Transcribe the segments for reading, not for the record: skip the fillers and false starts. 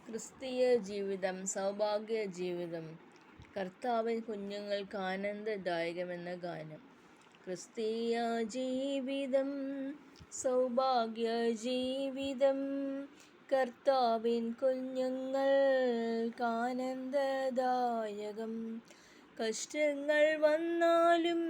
ക്രിസ്തീയ ജീവിതം സൗഭാഗ്യ ജീവിതം. കർത്താവിൻ കുഞ്ഞുങ്ങൾക്ക് ആനന്ദദായകമെന്ന ഗാനം. ക്രിസ്തീയ ജീവിതം സൗഭാഗ്യ ജീവിതം, കർത്താവിൻ കുഞ്ഞുങ്ങൾക്ക് ആനന്ദദായകം. കഷ്ടങ്ങൾ വന്നാലും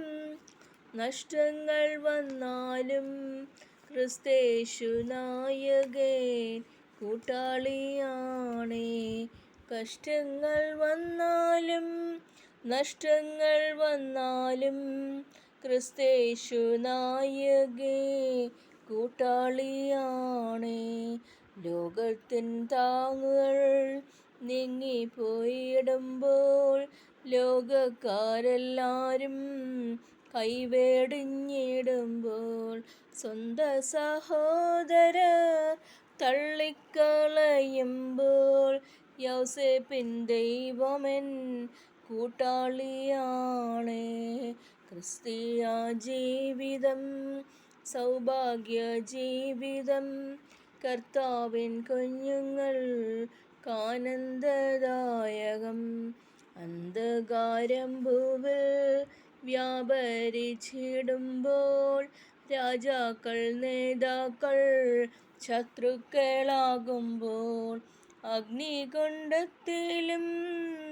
നഷ്ടങ്ങൾ വന്നാലും ക്രിസ്തേശു നായകൻ കൂട്ടാളിയാണേ. കഷ്ടങ്ങൾ വന്നാലും നഷ്ടങ്ങൾ വന്നാലും ക്രിസ്തേശു നായകൻ കൂട്ടാളിയാണേ. ലോകത്തിൻ താങ്ങുകൾ നീങ്ങിപ്പോയിടുമ്പോൾ ലോകക്കാരെല്ലാരും കൈവേടിഞ്ഞിടുമ്പോൾ സ്വന്ത സഹോദര തള്ളിക്കളയുമ്പോൾ യൗസേപ്പിൻ ദൈവമെൻ കൂട്ടാളിയാണേ. ക്രിസ്തീയ ജീവിതം സൗഭാഗ്യ ജീവിതം, കർത്താവിൻ കുഞ്ഞുങ്ങൾക്ക് ആനന്ദദായകം. അന്ധകാരം ഭൂവിൽ വ്യാപരിച്ചിടുമ്പോൾ രാജാക്കൾ നേതാക്കൾ ശത്രുക്കളാകുമ്പോൾ അഗ്നികുണ്ഡത്തിലും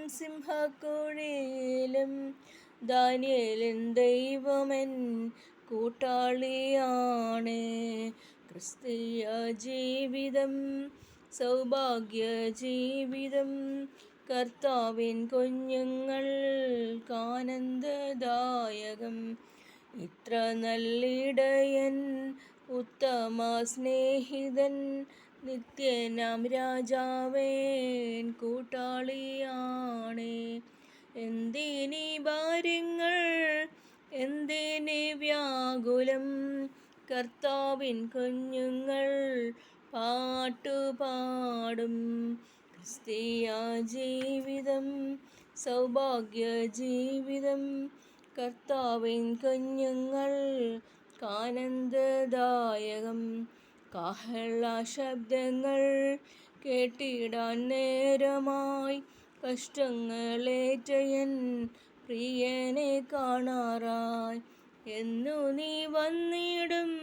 സിംഹക്കുഴിയിലും ദാനിയേലിൻ ദൈവമെൻ കൂട്ടാളിയാണേ. ക്രിസ്തീയ ജീവിതം സൗഭാഗ്യ ജീവിതം, കർത്താവിൻ കുഞ്ഞുങ്ങൾക്ക് ആനന്ദദായകം. ഇത്ര നല്ലിടയൻ ഉത്തമ സ്നേഹിതൻ നിത്യനാം രാജാവേൻ കൂട്ടാളിയാണേ. എന്തിനീ ഭാര്യങ്ങൾ എന്തിനീ വ്യാകുലം, കർത്താവിൻ കുഞ്ഞുങ്ങൾ പാട്ടുപാടും. ക്രിസ്തീയ ജീവിതം സൗഭാഗ്യ ജീവിതം, കർത്താവിൻ കുഞ്ഞുങ്ങൾക്ക് ആനന്ദദായകം. കാഹള ശബ്ദങ്ങൾ കേട്ടിടാൻ നേരമായി കഷ്ടങ്ങളേറ്റയൻ പ്രിയനെ കാണാറായി. എന്നു നീ വന്നിടും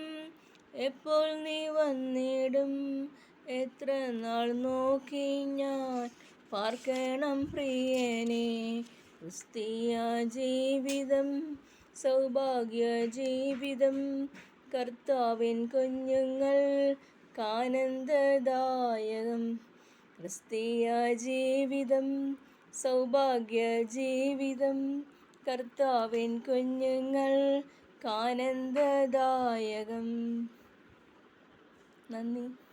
എപ്പോൾ നീ വന്നിടും, എത്ര നാൾ നോക്കി ഞാൻ പാർക്കണം പ്രിയനെ. ക്രിസ്തീയ ജീവിതം സൗഭാഗ്യ ജീവിതം, കർത്താവിൻ കുഞ്ഞുങ്ങൾക്ക് ആനന്ദദായകം. ക്രിസ്തീയ ജീവിതം സൗഭാഗ്യ ജീവിതം, കർത്താവിൻ കുഞ്ഞുങ്ങൾക്ക് ആനന്ദദായകം. നന്ദി.